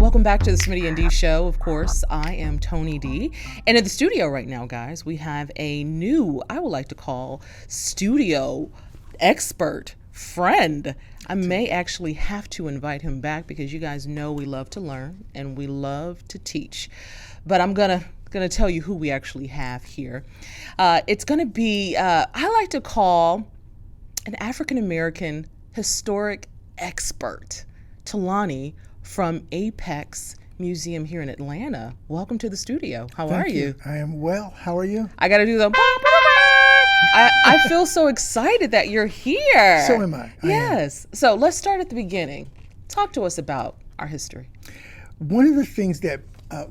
welcome back to the Smitty and D Show. Of course, I am Tony D. And in the studio right now, guys, we have a new, I would like to call, studio expert friend. I may actually have to invite him back because you guys know we love to learn and we love to teach. But I'm gonna tell you who we actually have here. It's gonna be, I like to call an African American historic expert, Tulani from Apex Museum here in Atlanta. Welcome to the studio. How are you? I am well. How are you? I got to do the. I feel so excited that you're here. So am I. Yes. So let's start at the beginning. Talk to us about our history. One of the things that,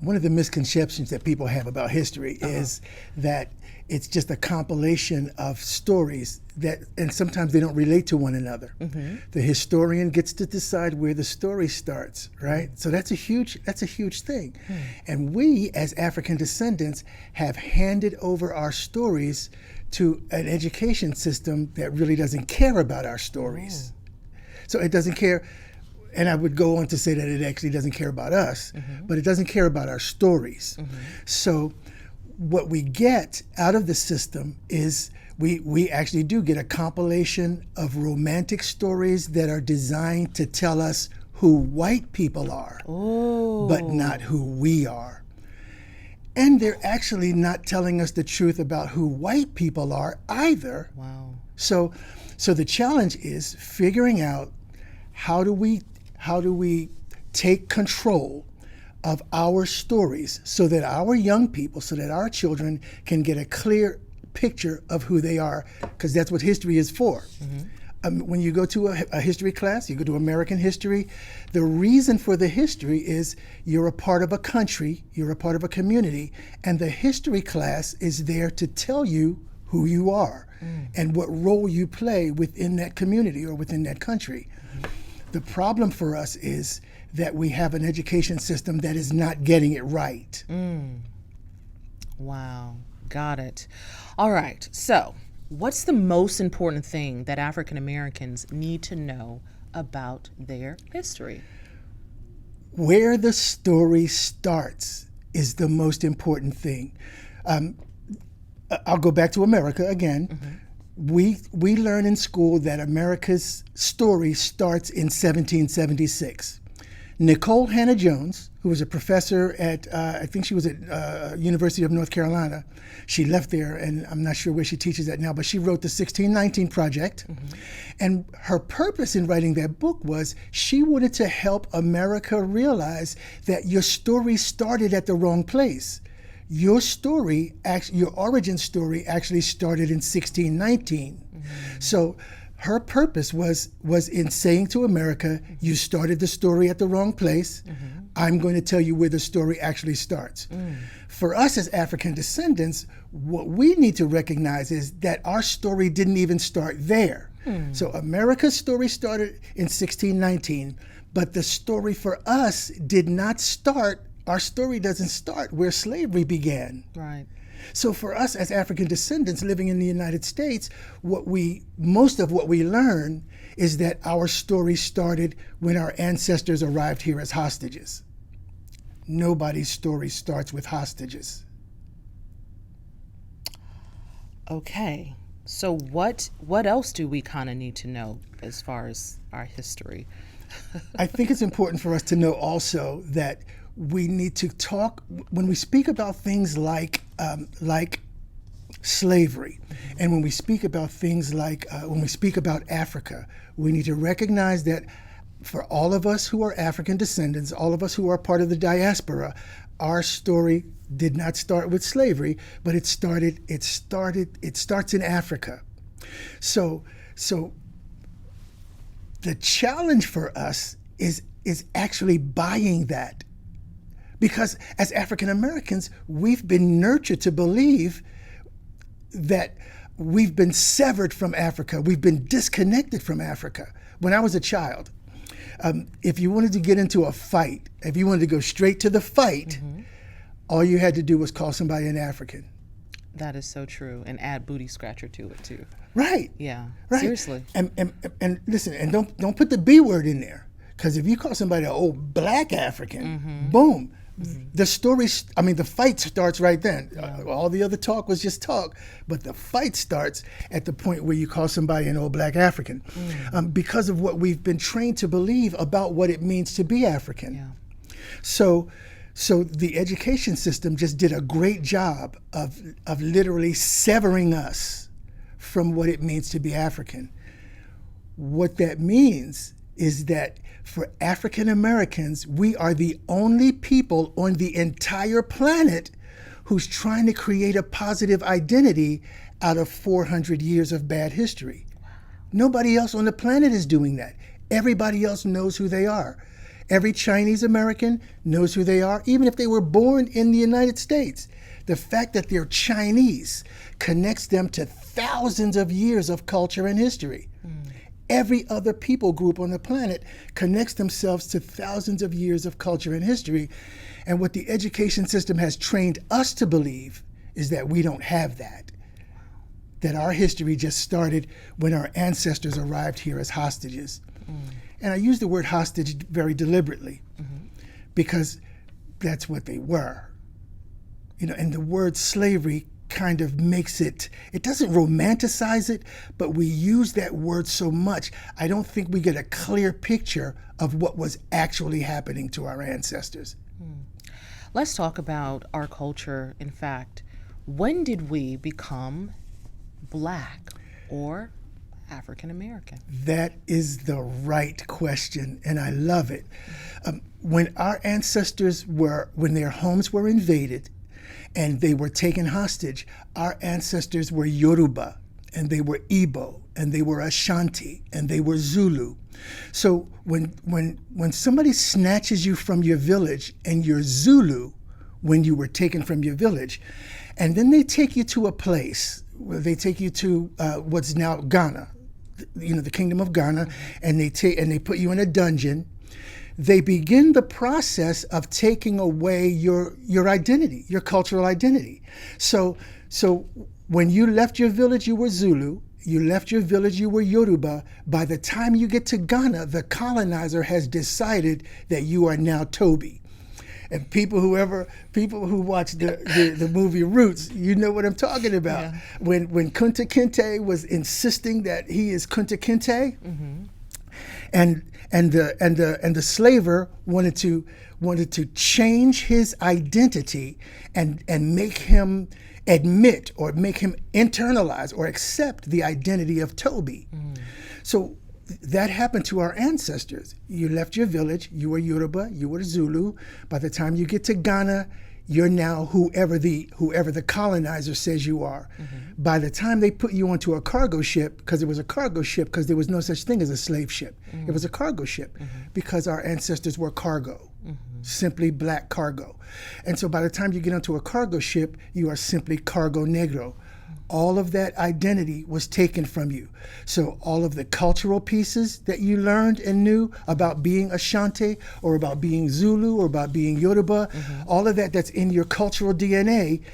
one of the misconceptions that people have about history is that it's just a compilation of stories that, and sometimes they don't relate to one another. Mm-hmm. The historian gets to decide where the story starts, right? Mm-hmm. So that's a huge thing. Mm-hmm. And we, as African descendants, have handed over our stories to an education system that really doesn't care about our stories. Oh. So it doesn't care, and I would go on to say that it actually doesn't care about us, mm-hmm. but it doesn't care about our stories. Mm-hmm. So what we get out of the system is we actually do get a compilation of romantic stories that are designed to tell us who white people are, but not who we are. And they're actually not telling us the truth about who white people are either. Wow. So the challenge is figuring out how do we take control of our stories so that our young people, so that our children can get a clear picture of who they are, because that's what history is for. Mm-hmm. When you go to a history class, you go to American history, the reason for the history is you're a part of a country, you're a part of a community, and the history class is there to tell you who you are and what role you play within that community or within that country. Mm-hmm. The problem for us is that we have an education system that is not getting it right. Wow, got it. All right, so what's the most important thing that African Americans need to know about their history? Where the story starts is the most important thing. I'll go back to America again. Mm-hmm. We learn in school that America's story starts in 1776. Nicole Hannah-Jones, who was a professor at, I think she was at University of North Carolina. She left there, and I'm not sure where she teaches at now, but she wrote the 1619 Project. Mm-hmm. And her purpose in writing that book was she wanted to help America realize that your story started at the wrong place. Your story, your origin story actually started in 1619. Mm-hmm. So her purpose was in saying to America, you started the story at the wrong place. Mm-hmm. I'm going to tell you where the story actually starts. For us as African descendants, what we need to recognize is that our story didn't even start there. So America's story started in 1619, but the story for us did not start, our story doesn't start where slavery began. Right. So for us as African descendants living in the United States, most of what we learn is that our story started when our ancestors arrived here as hostages. Nobody's story starts with hostages. Okay, so what else do we kind of need to know as far as our history? I think it's important for us to know also that we need to talk, when we speak about things like slavery, and when we speak about things like, when we speak about Africa, we need to recognize that for all of us who are African descendants, all of us who are part of the diaspora, our story did not start with slavery, but it starts in Africa. So the challenge for us is actually buying that. Because as African Americans, we've been nurtured to believe that we've been severed from Africa. We've been disconnected from Africa. When I was a child, if you wanted to get into a fight, if you wanted to go straight to the fight, all you had to do was call somebody an African. That is so true, and add booty scratcher to it too. Right. Yeah. Right. Seriously. And listen, and don't put the B word in there. Because if you call somebody an old black African, boom, the story, the fight starts right then. All the other talk was just talk, but the fight starts at the point where you call somebody an old black African, because of what we've been trained to believe about what it means to be African. Yeah. So the education system just did a great job of literally severing us from what it means to be African. What that means is that for African Americans, we are the only people on the entire planet who's trying to create a positive identity out of 400 years of bad history. Nobody else on the planet is doing that. Everybody else knows who they are. Every Chinese American knows who they are, even if they were born in the United States. The fact that they're Chinese connects them to thousands of years of culture and history. Every other people group on the planet connects themselves to thousands of years of culture and history. And what the education system has trained us to believe is that we don't have that. That our history just started when our ancestors arrived here as hostages. And I use the word hostage very deliberately because that's what they were. And the word slavery kind of makes it doesn't romanticize it, but we use that word so much, I don't think we get a clear picture of what was actually happening to our ancestors. Let's talk about our culture. In fact, when did we become black or African American? That is the right question, and I love it. When our ancestors when their homes were invaded, and they were taken hostage, our ancestors were Yoruba, and they were Igbo, and they were Ashanti, and they were Zulu. So when somebody snatches you from your village and you're Zulu when you were taken from your village, and then they take you to a place where they take you to what's now Ghana, the Kingdom of Ghana, and they put you in a dungeon. They begin the process of taking away your identity, your cultural identity. So when you left your village, you were Zulu. You left your village, you were Yoruba. By the time you get to Ghana, the colonizer has decided that you are now Toby. And people who watch the movie Roots, you know what I'm talking about. Yeah. When Kunta Kinte was insisting that he is Kunta Kinte, and the slaver wanted to change his identity and make him admit or make him internalize or accept the identity of Toby. So that happened to our ancestors. You left your village, you were Yoruba, you were Zulu. By the time you get to Ghana, you're now whoever the colonizer says you are. By the time they put you onto a cargo ship, because it was a cargo ship, because there was no such thing as a slave ship. It was a cargo ship because our ancestors were cargo, simply black cargo. And so by the time you get onto a cargo ship, you are simply cargo negro. All of that identity was taken from you. So all of the cultural pieces that you learned and knew about being Ashanti or about being Zulu or about being Yoruba, all of that's in your cultural DNA,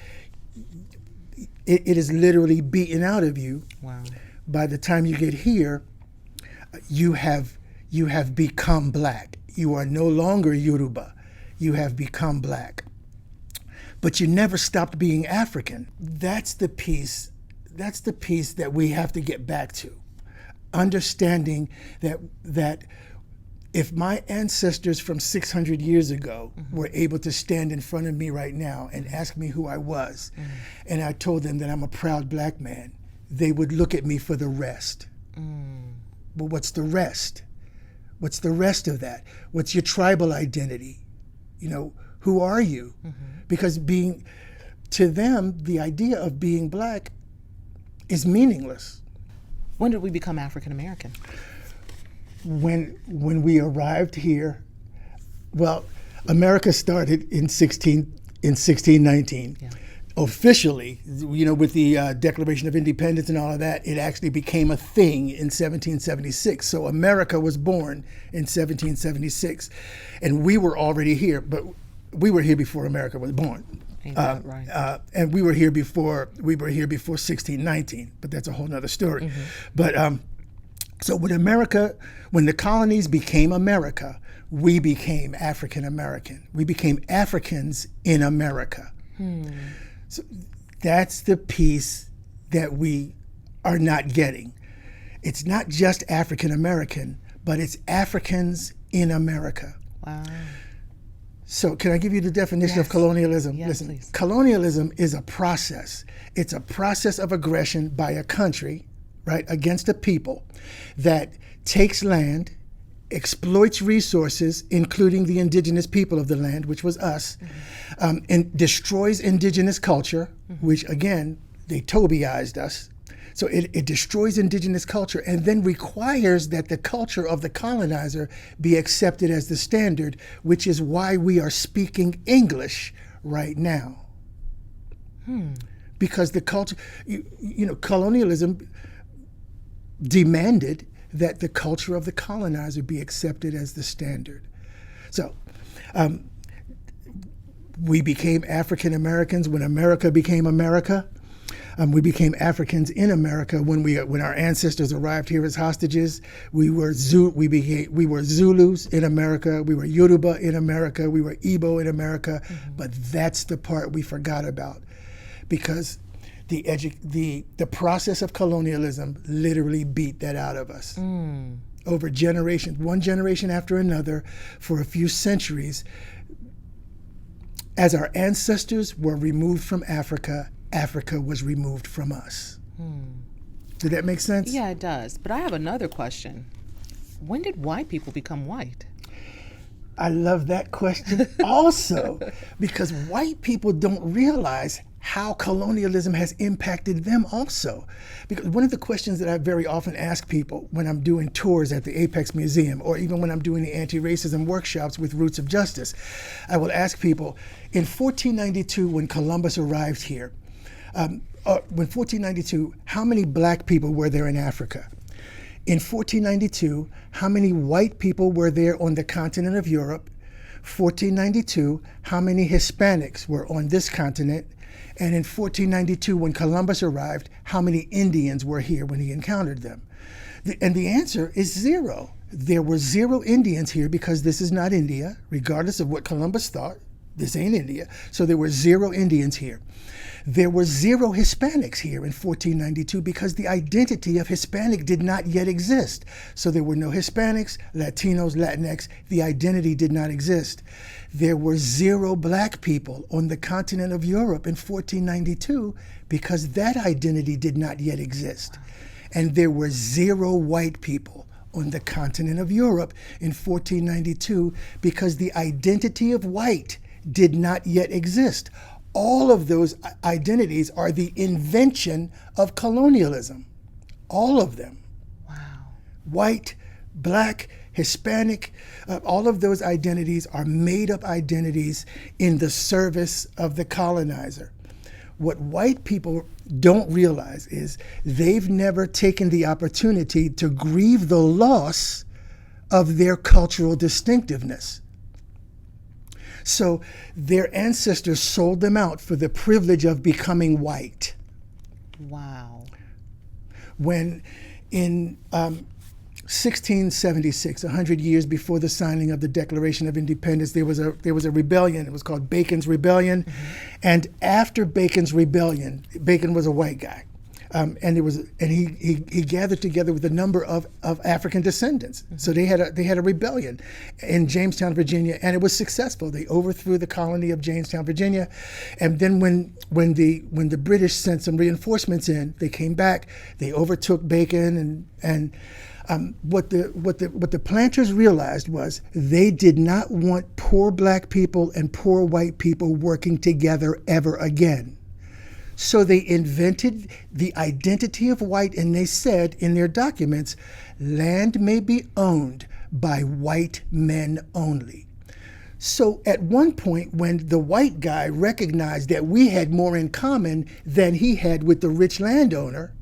it is literally beaten out of you. Wow. By the time you get here, you have become black. You are no longer Yoruba. You have become black. But you never stopped being African. That's the piece that we have to get back to. Understanding that if my ancestors from 600 years ago were able to stand in front of me right now and ask me who I was, and I told them that I'm a proud black man, they would look at me for the rest. But what's the rest? What's the rest of that? What's your tribal identity? Who are you? Because to them, the idea of being black is meaningless. When did we become African American? When we arrived here, well, America started in 1619. Yeah. Officially, with the Declaration of Independence and all of that, it actually became a thing in 1776. So America was born in 1776, and we were already here, but we were here before America was born. Right. And we were here before 1619, but that's a whole nother story. But So when the colonies became America, we became African American. We became Africans in America. So that's the piece that we are not getting. It's not just African American, but it's Africans in America. Wow. So can I give you the definition of Yes. colonialism? Yes, Listen, please. colonialism is a process. It's a process of aggression by a country, right, against a people that takes land, exploits resources, including the indigenous people of the land, which was us, and destroys indigenous culture, which again, they Tobyized us. So it destroys indigenous culture and then requires that the culture of the colonizer be accepted as the standard, which is why we are speaking English right now. Because the culture, colonialism demanded that the culture of the colonizer be accepted as the standard. So we became African Americans when America became America. We became Africans in America when our ancestors arrived here as hostages. We were Zulus in America. We were Yoruba in America. We were Igbo in America. But that's the part we forgot about, because the process of colonialism literally beat that out of us over generations, one generation after another, for a few centuries. As our ancestors were removed from Africa, Africa was removed from us. Did that make sense? Yeah, it does. But I have another question. When did white people become white? I love that question also, because white people don't realize how colonialism has impacted them also. Because one of the questions that I very often ask people when I'm doing tours at the Apex Museum, or even when I'm doing the anti-racism workshops with Roots of Justice, I will ask people, in 1492, when Columbus arrived here, when 1492, how many black people were there in Africa? In 1492, how many white people were there on the continent of Europe? 1492, how many Hispanics were on this continent? And in 1492, when Columbus arrived, how many Indians were here when he encountered them? And the answer is zero. There were zero Indians here because this is not India, regardless of what Columbus thought. This ain't India. So there were zero Indians here. There were zero Hispanics here in 1492 because the identity of Hispanic did not yet exist. So there were no Hispanics, Latinos, Latinx. The identity did not exist. There were zero black people on the continent of Europe in 1492 because that identity did not yet exist. And there were zero white people on the continent of Europe in 1492 because the identity of white did not yet exist. All of those identities are the invention of colonialism. All of them. Wow. White, black, Hispanic, all of those identities are made up identities in the service of the colonizer. What white people don't realize is they've never taken the opportunity to grieve the loss of their cultural distinctiveness. So their ancestors sold them out for the privilege of becoming white. Wow. When in 1676, 100 years before the signing of the Declaration of Independence, there was a rebellion. It was called Bacon's Rebellion. And after Bacon's Rebellion, Bacon was a white guy. And he gathered together with a number of African descendants. So they had a rebellion in Jamestown, Virginia, and it was successful. They overthrew the colony of Jamestown, Virginia, and then when the British sent some reinforcements in, they came back. They overtook Bacon, and what the planters realized was they did not want poor black people and poor white people working together ever again. So they invented the identity of white, and they said in their documents, land may be owned by white men only. So at one point, when the white guy recognized that we had more in common than he had with the rich landowner,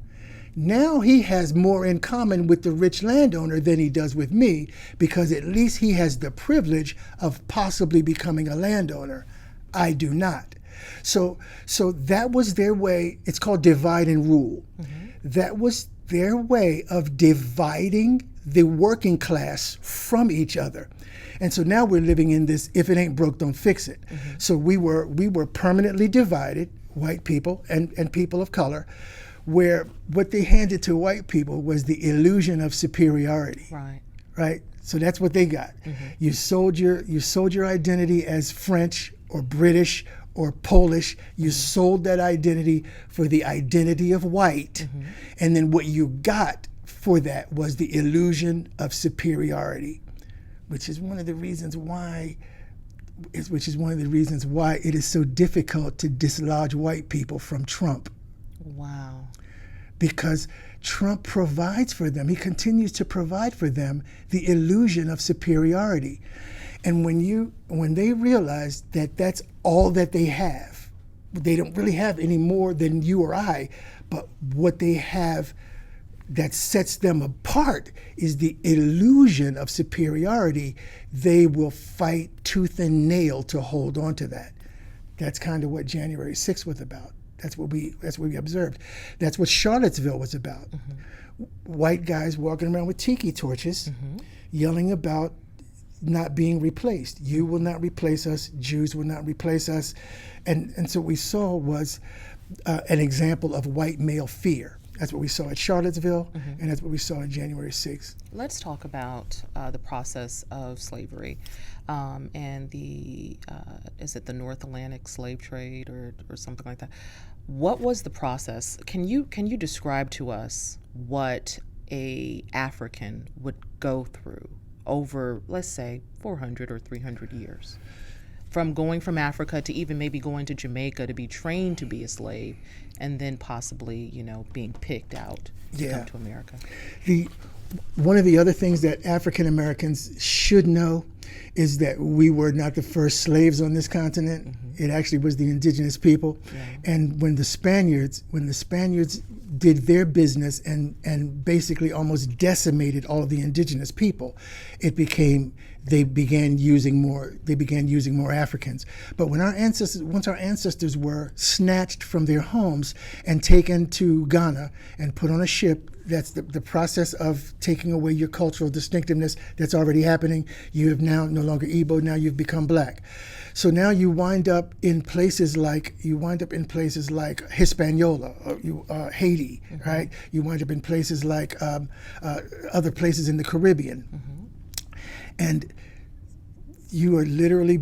now he has more in common with the rich landowner than he does with me, because at least he has the privilege of possibly becoming a landowner. I do not. So that was their way. It's called divide and rule. That was their way of dividing the working class from each other. And so now we're living in this, if it ain't broke, don't fix it. So we were permanently divided, white people and people of color, where what they handed to white people was the illusion of superiority. Right? So that's what they got. You sold your identity as French or British or Polish. You sold that identity for the identity of white. And then what you got for that was the illusion of superiority, which is one of the reasons why it is so difficult to dislodge white people from Trump. Wow. Because Trump provides for them. He continues to provide for them the illusion of superiority. And when they realize that that's all that they have, they don't really have any more than you or I, but what they have that sets them apart is the illusion of superiority, they will fight tooth and nail to hold on to that. That's kind of what January 6th was about. That's what we observed. That's what Charlottesville was about. White guys walking around with tiki torches, yelling about not being replaced. You will not replace us. Jews will not replace us. And so what we saw was an example of white male fear. That's what we saw at Charlottesville, and that's what we saw on January 6th. Let's talk about the process of slavery and the, is it the North Atlantic slave trade or something like that? What was the process? Can you describe to us what a African would go through over, let's say, 400 or 300 years? From going from Africa to even maybe going to Jamaica to be trained to be a slave, and then possibly, being picked out to come to America. One of the other things that African Americans should know is that we were not the first slaves on this continent. It actually was the indigenous people. And when the Spaniards did their business and basically almost decimated all of the indigenous people, they began using more Africans. But once our ancestors were snatched from their homes and taken to Ghana and put on a ship, that's the process of taking away your cultural distinctiveness that's already happening. You have now no longer Igbo, now you've become black. So now you wind up in places like Hispaniola, Haiti, right? You wind up in places like other places in the Caribbean. And you're literally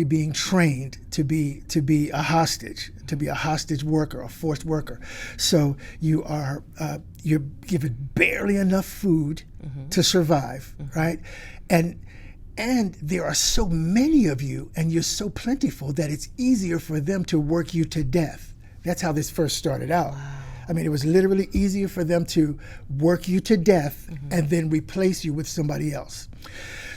being trained to be a hostage worker, a forced worker. So you're given barely enough food to survive, right? And there are so many of you, and you're so plentiful that it's easier for them to work you to death. That's how this first started out. Wow. I mean, it was literally easier for them to work you to death and then replace you with somebody else.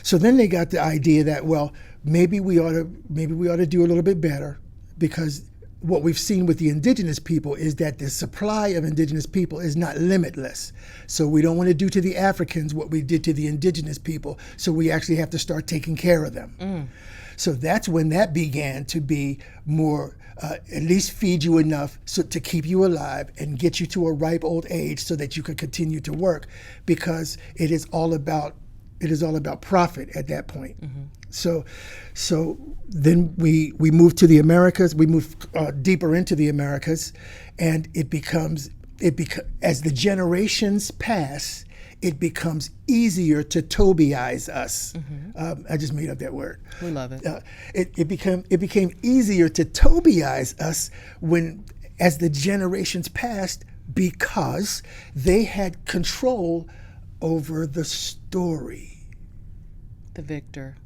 So then they got the idea that, well, maybe we ought to do a little bit better, because what we've seen with the indigenous people is that the supply of indigenous people is not limitless. So we don't want to do to the Africans what we did to the indigenous people. So we actually have to start taking care of them. So that's when that began to be more, at least feed you enough to keep you alive and get you to a ripe old age so that you could continue to work, because it is all about profit at that point. So then we move to the Americas. We move deeper into the Americas, and as the generations pass, it becomes easier to Tobyize us. I just made up that word. We love it. It became easier to Tobyize us as the generations passed, because they had control over the story. The victor.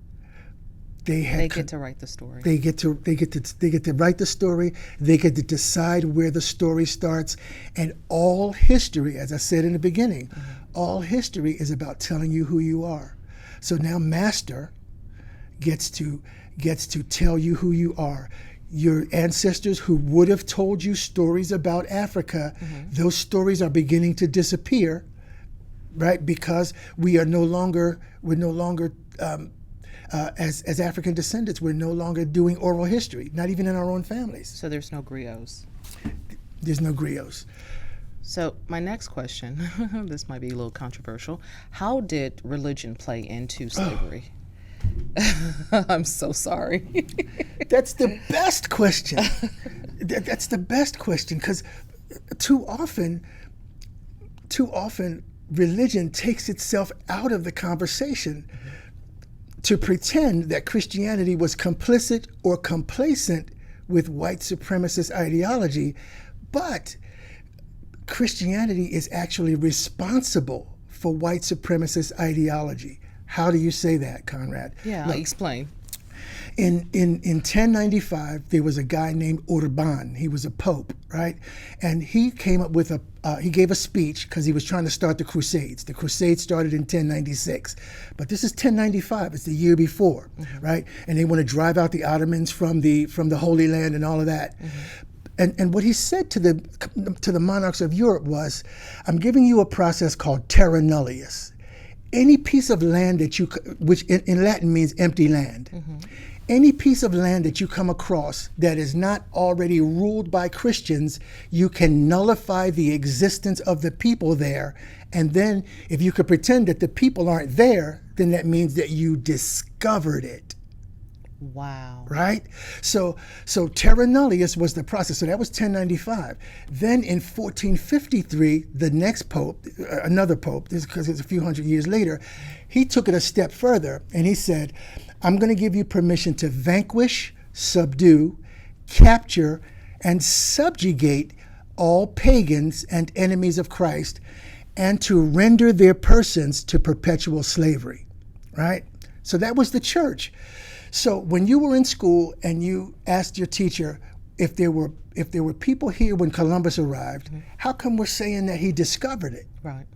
They get to write the story. They get to write the story. They get to decide where the story starts. And all history, as I said in the beginning, all history is about telling you who you are. So now Master gets to tell you who you are. Your ancestors who would have told you stories about Africa, those stories are beginning to disappear, right? Because we're no longer as African descendants, we're no longer doing oral history, not even in our own families. So there's no griots. There's no griots. So, my next question, this might be a little controversial. How did religion play into slavery? I'm so sorry. That's the best question. That's the best question, because too often, religion takes itself out of the conversation to pretend that Christianity was complicit or complacent with white supremacist ideology, but Christianity is actually responsible for white supremacist ideology. How do you say that, Conrad? Yeah, Look, explain. in 1095, there was a guy named Urban. He was a pope, right? And he came up with he gave a speech because he was trying to start the Crusades. The Crusades started in 1096, but this is 1095. It's the year before, right? And they want to drive out the Ottomans from the Holy Land and all of that. And what he said to the monarchs of Europe was, "I'm giving you a process called terra nullius. Any piece of land that which in Latin means empty land, any piece of land that you come across that is not already ruled by Christians, you can nullify the existence of the people there. And then if you could pretend that the people aren't there, then that means that you discovered it." Wow. Right? So terra nullius was the process. So that was 1095. Then in 1453, the next pope, another pope, this because it's a few hundred years later, he took it a step further and he said, "I'm going to give you permission to vanquish, subdue, capture, and subjugate all pagans and enemies of Christ, and to render their persons to perpetual slavery." Right? So that was the church. So when you were in school and you asked your teacher if there were people here when Columbus arrived, how come we're saying that he discovered it? Right.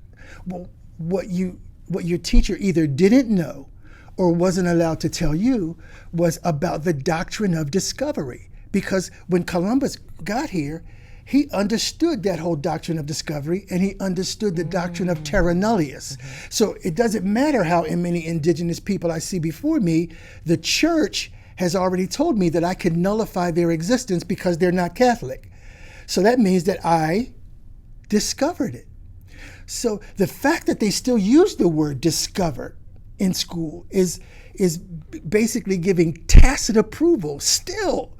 Well, what your teacher either didn't know or wasn't allowed to tell you was about the doctrine of discovery. Because when Columbus got here, he understood that whole doctrine of discovery, and he understood the doctrine of terra nullius. So it doesn't matter how many indigenous people I see before me, the church has already told me that I can nullify their existence because they're not Catholic. So that means that I discovered it. So the fact that they still use the word discovered in school is basically giving tacit approval still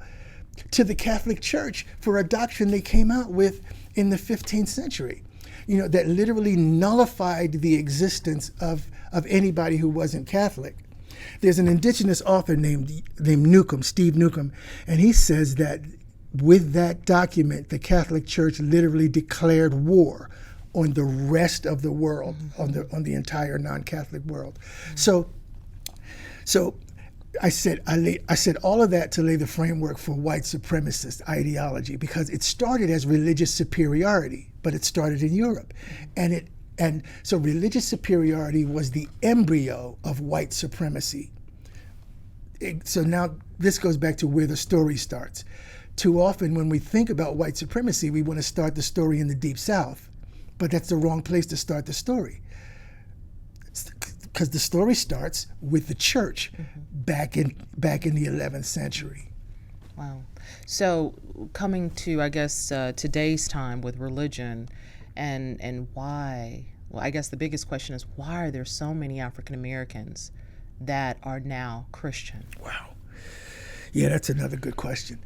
to the Catholic Church for a doctrine they came out with in the 15th century, that literally nullified the existence of anybody who wasn't Catholic. There's an indigenous author named Newcomb, Steve Newcomb, and he says that with that document, the Catholic Church literally declared war on the rest of the world, on the entire non-Catholic world. So I said all of that to lay the framework for white supremacist ideology, because it started as religious superiority, but it started in Europe, and so religious superiority was the embryo of white supremacy. So now this goes back to where the story starts. Too often when we think about white supremacy, we want to start the story in the Deep South, but that's the wrong place to start the story. Because the story starts with the church back in the 11th century. Wow. So coming to, I guess, today's time with religion and why, well, I guess the biggest question is, why are there so many African Americans that are now Christian? Wow. Yeah, that's another good question.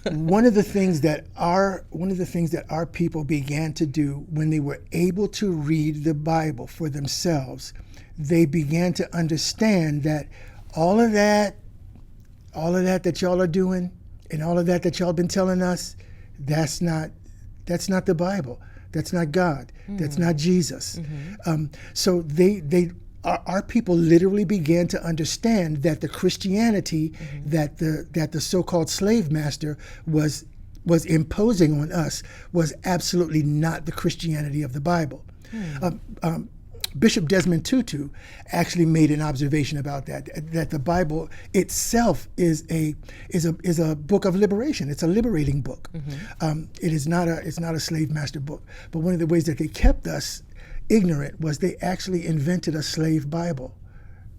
One of the things that our people began to do when they were able to read the Bible for themselves, they began to understand that all of that y'all are doing, and all of that y'all been telling us, that's not the Bible. That's not God. That's not Jesus. So our people literally began to understand that the Christianity that the so-called slave master was imposing on us was absolutely not the Christianity of the Bible. Bishop Desmond Tutu actually made an observation about that the Bible itself is a book of liberation. It's a liberating book. It's not a slave master book. But one of the ways that they kept us ignorant was they actually invented a slave Bible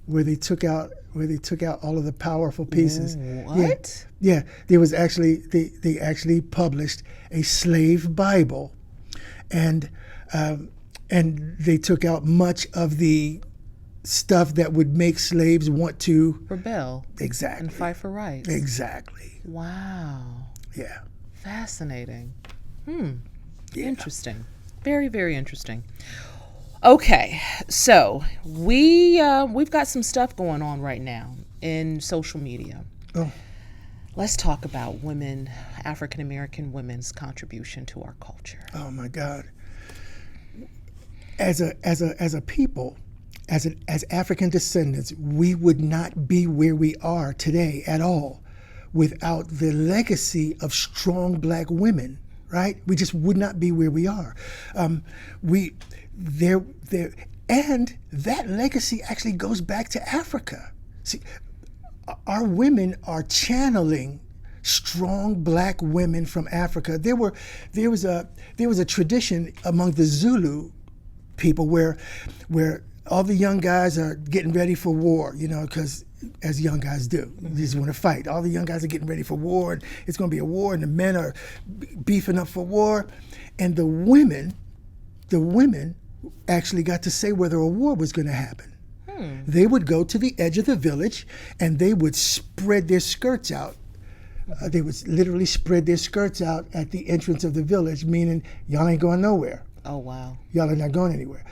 where they took out all of the powerful pieces. What? Yeah. There was actually they actually published a slave Bible, and and they took out much of the stuff that would make slaves want to rebel. Exactly. And fight for rights. Exactly. Wow. Yeah. Fascinating. Yeah. Interesting. Very, very interesting. Okay, so we've got some stuff going on right now in social media. Oh. Let's talk about women, African American women's contribution to our culture. Oh my God. As a people, as African descendants, we would not be where we are today at all without the legacy of strong Black women. Right? We just would not be where we are. And that legacy actually goes back to Africa. See, our women are channeling strong Black women from Africa. There was a tradition among the Zulu people where all the young guys are getting ready for war, because as young guys do, they just want to fight. All the young guys are getting ready for war, and it's going to be a war, and the men are beefing up for war, and the women actually got to say whether a war was going to happen. They would go to the edge of the village, and they would spread their skirts out. They would literally spread their skirts out at the entrance of the village, meaning y'all ain't going nowhere. Oh, wow. Y'all are not going anywhere.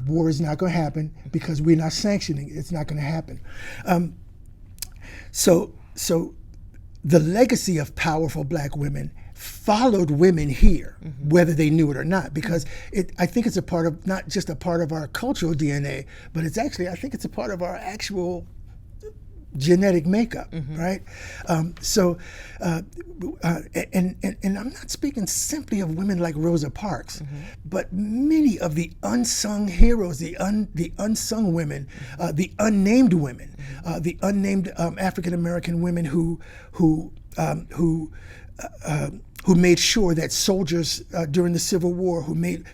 War is not going to happen because we're not sanctioning it. It's not going to happen. So the legacy of powerful Black women followed women here, whether they knew it or not, because I think it's a part of, not just a part of our cultural DNA, but it's actually, I think it's a part of our actual genetic makeup, right? And I'm not speaking simply of women like Rosa Parks, but many of the unsung heroes, the unsung women, the unnamed women, the unnamed African American women who made sure that soldiers during the Civil War,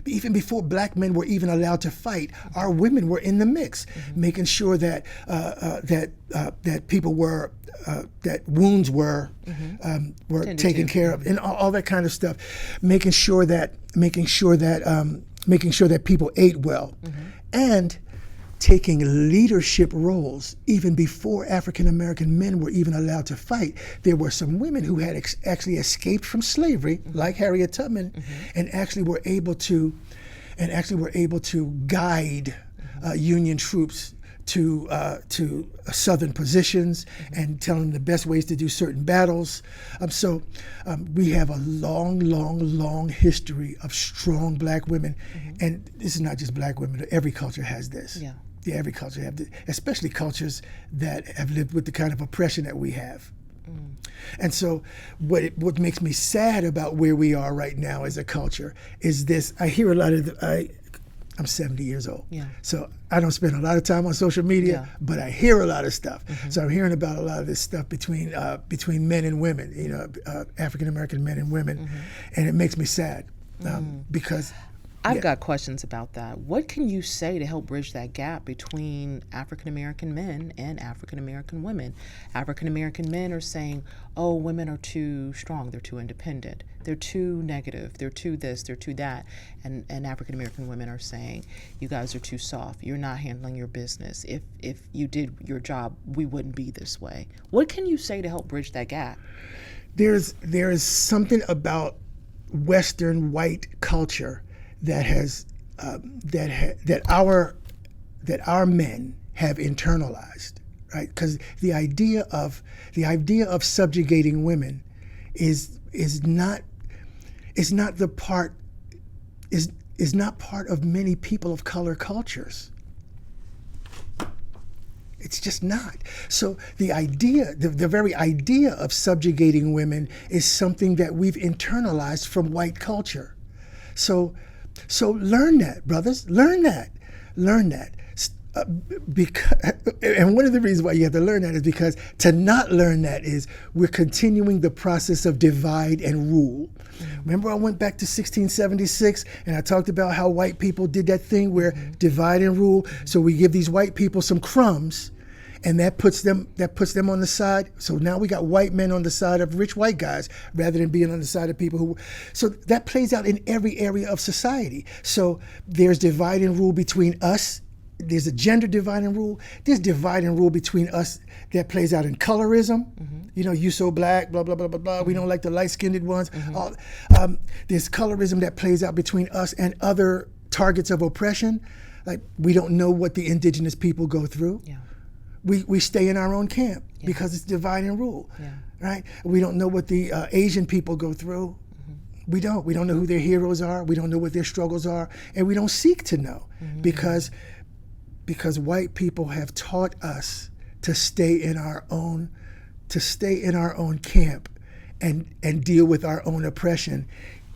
even before Black men were even allowed to fight, our women were in the mix, making sure that that people were that wounds were taken care of, and all that kind of stuff, making sure that people ate well, and taking leadership roles even before African American men were even allowed to fight. There were some women who had actually escaped from slavery, like Harriet Tubman, and actually were able to guide Union troops to Southern positions and tell them the best ways to do certain battles. So we have a long history of strong Black women, and this is not just Black women. Every culture has this. Yeah, every culture has this, especially cultures that have lived with the kind of oppression that we have. And so what makes me sad about where we are right now as a culture is this. I hear a lot of I'm 70 years old, so I don't spend a lot of time on social media, but I hear a lot of stuff. So I'm hearing about a lot of this stuff between men and women, African American men and women, and it makes me sad because I've got questions about that. What can you say to help bridge that gap between African American men and African American women? African American men are saying, oh, women are too strong, they're too independent, they're too negative, they're too this, they're too that. And African American women are saying, you guys are too soft, you're not handling your business. If you did your job, we wouldn't be this way. What can you say to help bridge that gap? There is something about Western white culture that our men have internalized, right? Because the idea of subjugating women is not part of many people of color cultures. It's just not. So the very idea of subjugating women is something that we've internalized from white culture. So learn that, brothers. Learn that. And one of the reasons why you have to learn that is because to not learn that is we're continuing the process of divide and rule. Remember, I went back to 1676 and I talked about how white people did that thing where divide and rule. So we give these white people some crumbs, and that puts them on the side. So now we got white men on the side of rich white guys rather than being on the side of people who. So that plays out in every area of society. So there's divide and rule between us. There's a gender divide and rule. There's divide and rule between us that plays out in colorism. You know, you so black, blah, blah, blah, blah, blah. We don't like the light-skinned ones. There's colorism that plays out between us and other targets of oppression. Like, we don't know what the indigenous people go through. Yeah. We stay in our own camp because it's divide and rule, Yeah. right? We don't know what the Asian people go through. We don't know who their heroes are. We don't know what their struggles are. And we don't seek to know because white people have taught us to stay in our own camp and deal with our own oppression,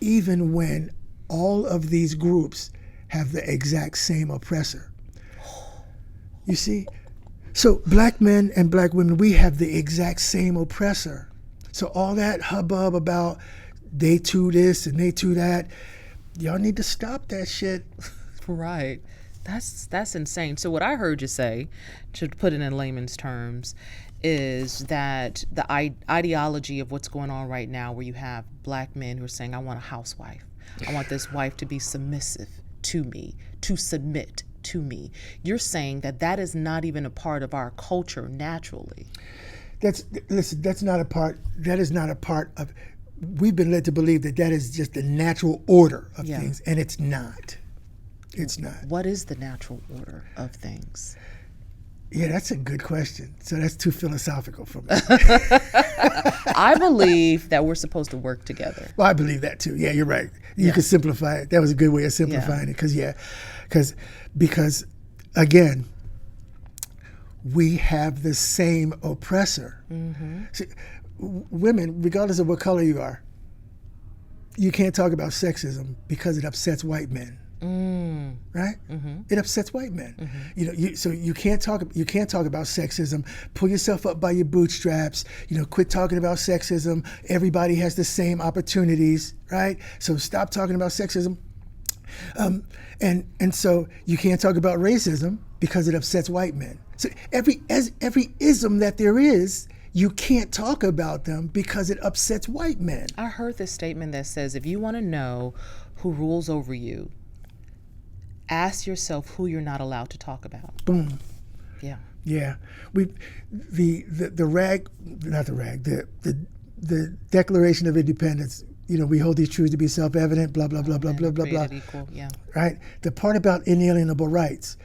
even when all of these groups have the exact same oppressor. You see? So black men and black women, we have the exact same oppressor. So all that hubbub about they too this and they too that, y'all need to stop that shit. Right. That's insane. So what I heard you say, to put it in layman's terms, is that the ideology of what's going on right now, where you have black men who are saying, I want a housewife. I want this wife to be submissive to me, to submit to me. You're saying that is not even a part of our culture naturally. That is not a part of, we've been led to believe that is just the natural order of things, and it's not. It's not. What is the natural order of things? Yeah, that's a good question. So that's too philosophical for me. I believe that we're supposed to work together. Well, I believe that too. Yeah, you're right. You could simplify it. That was a good way of simplifying it. Because again, we have the same oppressor. See, women, regardless of what color you are, you can't talk about sexism because it upsets white men. Right? It upsets white men. You know, so you can't talk about sexism. Pull yourself up by your bootstraps. You know, quit talking about sexism. Everybody has the same opportunities, right? So stop talking about sexism. And so you can't talk about racism because it upsets white men. So every ism that there is, you can't talk about them because it upsets white men. I heard this statement that says, if you want to know who rules over you, ask yourself who you're not allowed to talk about. Boom. Yeah. Yeah. The Declaration of Independence, you know, we hold these truths to be self-evident, blah, blah, blah, blah, blah, blah, blah. Equal, yeah. Right? The part about inalienable rights,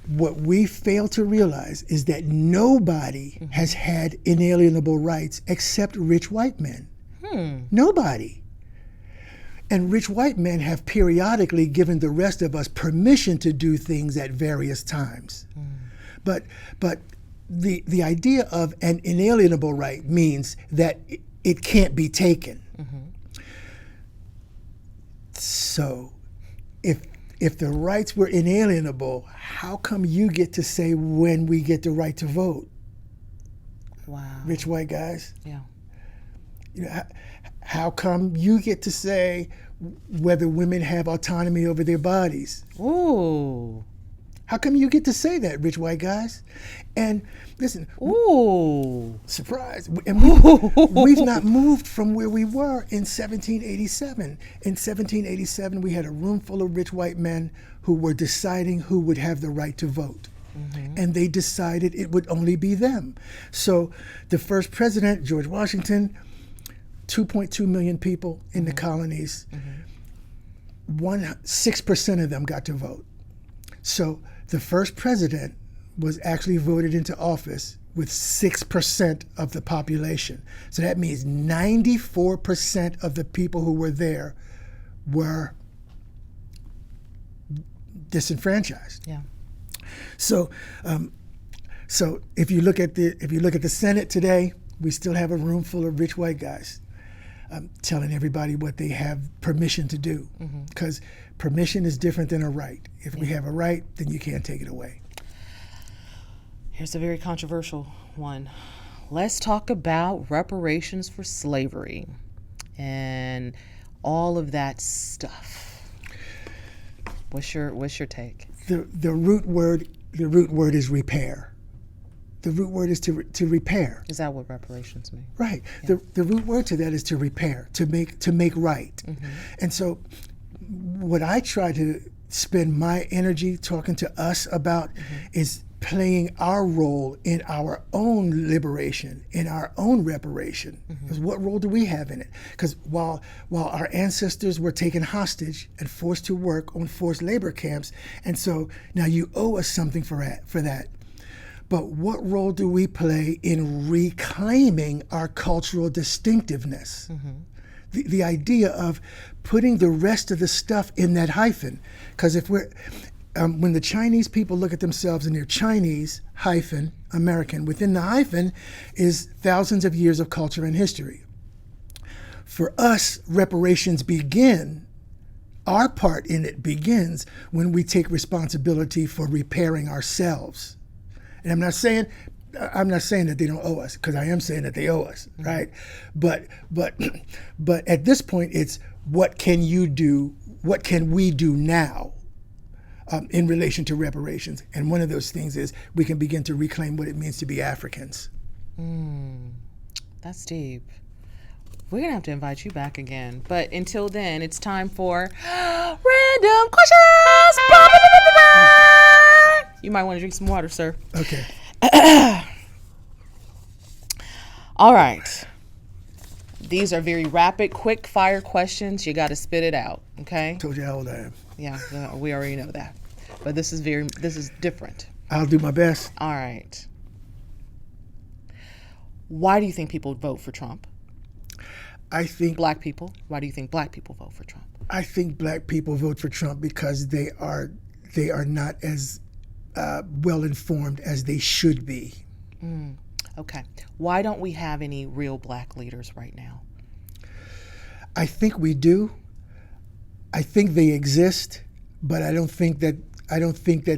what we fail to realize is that nobody has had inalienable rights except rich white men. Nobody. And rich white men have periodically given the rest of us permission to do things at various times. But the idea of an inalienable right means that it can't be taken. So if the rights were inalienable, how come you get to say when we get the right to vote? Wow. Rich white guys? Yeah. You know, how come you get to say whether women have autonomy over their bodies? Ooh. How come you get to say that, rich white guys? And listen, ooh, surprise. And we've not moved from where we were in 1787. In 1787, we had a room full of rich white men who were deciding who would have the right to vote. And they decided it would only be them. So the first president, George Washington, 2.2 million people in the colonies, 6% of them got to vote. So the first president was actually voted into office with 6% of the population. So that means 94% of the people who were there were disenfranchised. Yeah. So, so if you look at the Senate today, we still have a room full of rich white guys telling everybody what they have permission to do, because permission is different than a right. If we have a right, then you can't take it away. Here's a very controversial one. Let's talk about reparations for slavery and all of that stuff. What's your take? The root word is repair. The root word is to repair. Is that what reparations mean? Right. Yeah. The root word to that is to repair, to make right. Mm-hmm. And so what I try to spend my energy talking to us about is playing our role in our own liberation, in our own reparation. Because what role do we have in it? Because while our ancestors were taken hostage and forced to work on forced labor camps, and so now you owe us something for that. But what role do we play in reclaiming our cultural distinctiveness? The idea of putting the rest of the stuff in that hyphen. Because if we're when the Chinese people look at themselves and they're Chinese hyphen American, within the hyphen is thousands of years of culture and history. For us, reparations begin, our part in it begins when we take responsibility for repairing ourselves. And I'm not saying that they don't owe us, because I am saying that they owe us, right? But at this point, it's what can you do? What can we do now? In relation to reparations. And one of those things is we can begin to reclaim what it means to be Africans. That's deep. We're going to have to invite you back again. But until then, it's time for Random Questions. You might want to drink some water, sir. Okay. All right. These are very rapid, quick fire questions. You got to spit it out, okay? Told you how old I am. Yeah, we already know that. But this is different. I'll do my best. All right. Why do you think people vote for Trump? I think black people. Why do you think black people vote for Trump? I think black people vote for Trump because they are not as well informed as they should be. Okay. Why don't we have any real black leaders right now? I think we do. I think they exist, but I don't think that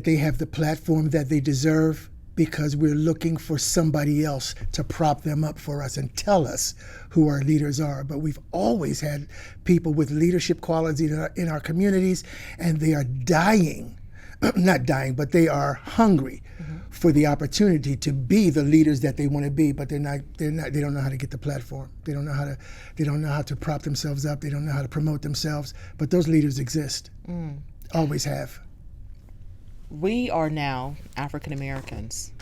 they have the platform that they deserve, because we're looking for somebody else to prop them up for us and tell us who our leaders are. But we've always had people with leadership qualities in our communities, and they are dying, not dying, but they are hungry for the opportunity to be the leaders that they want to be, but they don't know how to get the platform. They don't know how to prop themselves up. They don't know how to promote themselves. But those leaders exist. Always have. We are now African Americans.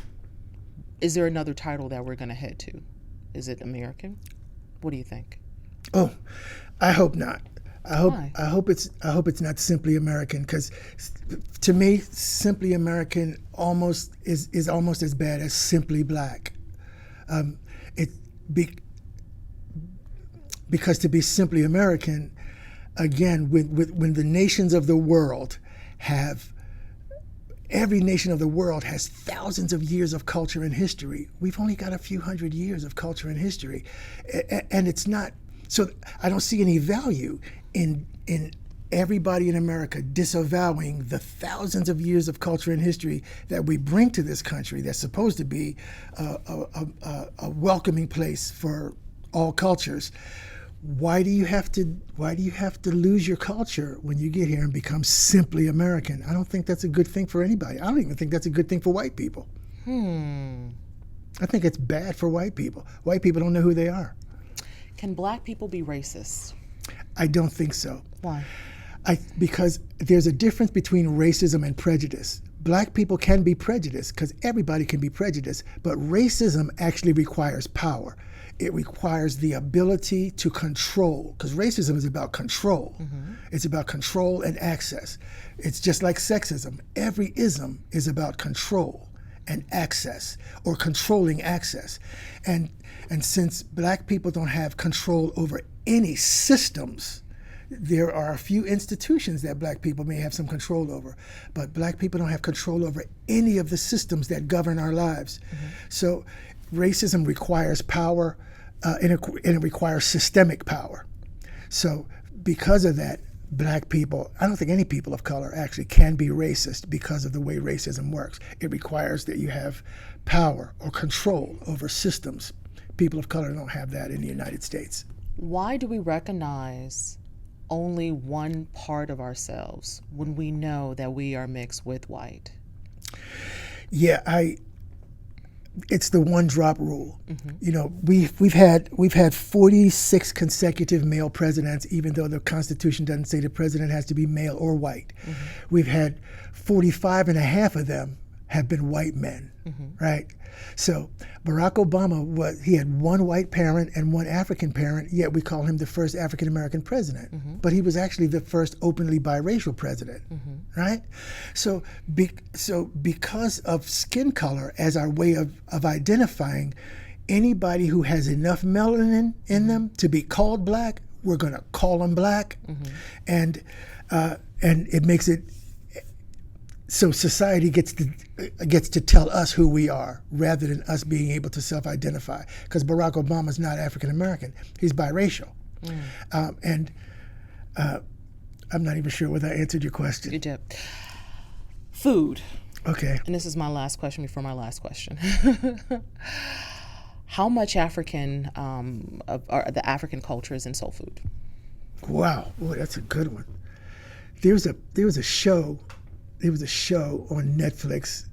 Is there another title that we're going to head to? Is it American? What do you think? Oh, I hope not. I hope it's not simply American, because to me, simply American is almost as bad as simply black. Because to be simply American, again, when the nations of the world every nation of the world has thousands of years of culture and history. We've only got a few hundred years of culture and history, and it's not. So I don't see any value in everybody in America disavowing the thousands of years of culture and history that we bring to this country. That's supposed to be a welcoming place for all cultures. Why do you have to lose your culture when you get here and become simply American? I don't think that's a good thing for anybody. I don't even think that's a good thing for white people. I think it's bad for white people. White people don't know who they are. Can black people be racist? I don't think so. Why? Because there's a difference between racism and prejudice. Black people can be prejudiced, because everybody can be prejudiced, but racism actually requires power. It requires the ability to control, because racism is about control. It's about control and access. It's just like sexism. Every ism is about control and access, or controlling access. And since black people don't have control over any systems, there are a few institutions that black people may have some control over, but black people don't have control over any of the systems that govern our lives. So racism requires power, and it requires systemic power. So because of that, black people, I don't think any people of color actually can be racist because of the way racism works. It requires that you have power or control over systems. People of color don't have that in the United States. Why do we recognize only one part of ourselves when we know that we are mixed with white? Yeah, it's the one drop rule. You know, we've had 46 consecutive male presidents, even though the Constitution doesn't say the president has to be male or white. We've had 45 and a half of them have been white men, right? So Barack Obama he had one white parent and one African parent, yet we call him the first African American president. But he was actually the first openly biracial president, right? So because of skin color as our way of identifying anybody who has enough melanin in them to be called black, we're going to call them black, and it makes it so society gets to tell us who we are rather than us being able to self-identify. Because Barack Obama's not African American; he's biracial, and I'm not even sure whether I answered your question. You did. Food. Okay. And this is my last question before my last question. How much African the African culture is in soul food? Wow, boy, that's a good one. There was a show on Netflix,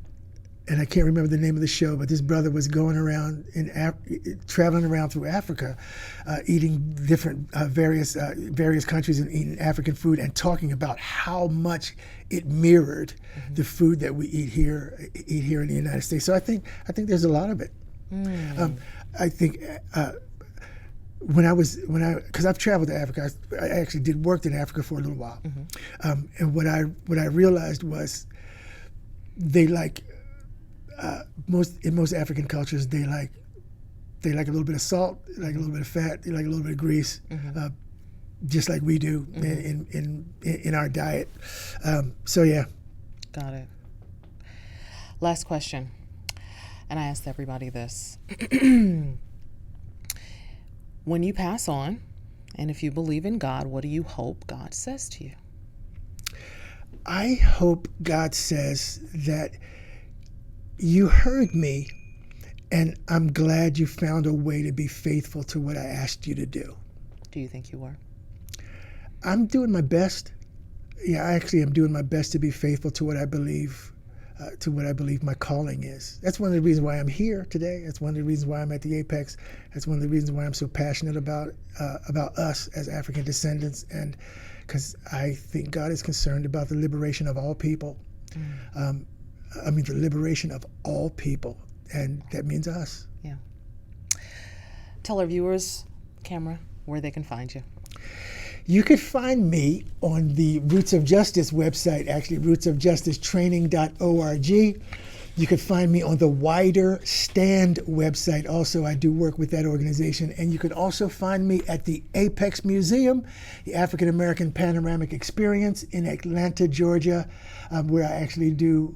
and I can't remember the name of the show, but this brother was going around traveling around through Africa, eating different various countries and eating African food and talking about how much it mirrored the food that we eat here in the United States. So I think there's a lot of it. I think because I've traveled to Africa, I actually worked in Africa for a little while, and what I realized was they like in most African cultures they like a little bit of salt, they like a little bit of fat, they like a little bit of grease, just like we do in our diet. So yeah. Got it. Last question, and I asked everybody this. When you pass on, and if you believe in God, what do you hope God says to you? I hope God says that you heard me, and I'm glad you found a way to be faithful to what I asked you to do. Do you think you were? I'm doing my best. Yeah, I actually am doing my best to be faithful to what I believe my calling is. That's one of the reasons why I'm here today. That's one of the reasons why I'm at the Apex. That's one of the reasons why I'm so passionate about us as African descendants, and because I think God is concerned about the liberation of all people. The liberation of all people, and that means us. Yeah. Tell our viewers, camera, where they can find you. You could find me on the Roots of Justice website, actually, rootsofjusticetraining.org. You could find me on the Wider Stand website. Also, I do work with that organization. And you could also find me at the Apex Museum, the African American Panoramic Experience in Atlanta, Georgia, where I actually do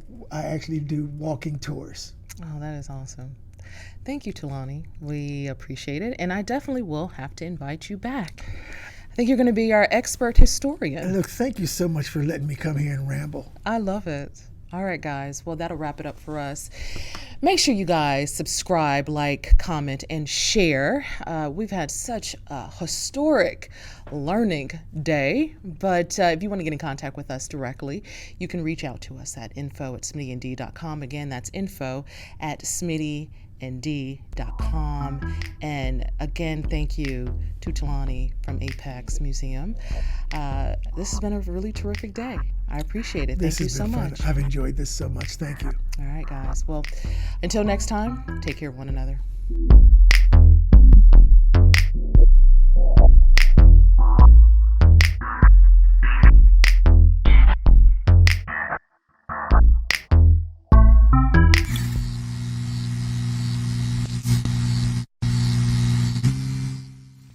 walking tours. Oh, that is awesome. Thank you, Tulani. We appreciate it. And I definitely will have to invite you back. I think you're going to be our expert historian. Look, thank you so much for letting me come here and ramble. I love it. All right, guys. Well, that'll wrap it up for us. Make sure you guys subscribe, like, comment, and share. We've had such a historic learning day, but if you want to get in contact with us directly, you can reach out to us at info@smittynd.com. Again, that's info@smittynd.com. And again, thank you to Tulani from Apex Museum. This has been a really terrific day. I appreciate it. Thank you so much. I've enjoyed this so much. Thank you. All right, guys. Well, until next time, take care of one another.